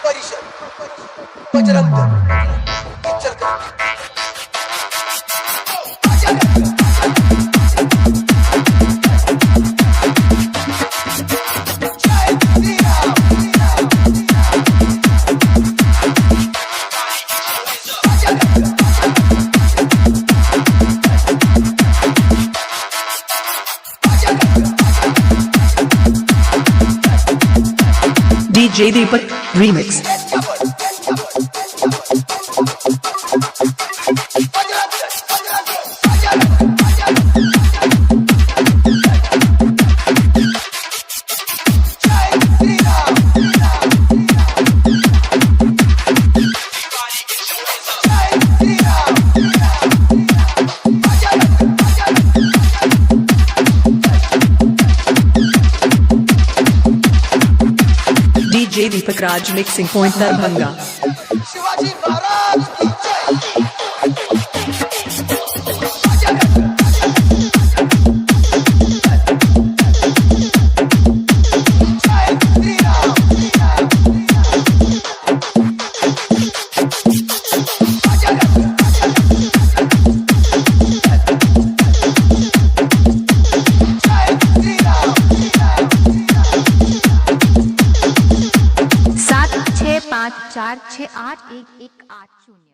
परिषद बजरंग दल चल कर DJ Deepak Remix. DJ Deepak Raj mixing point Darbhanga. Shivaji Maharaj की सात छः पाँच चार छः आठ एक एक आठ।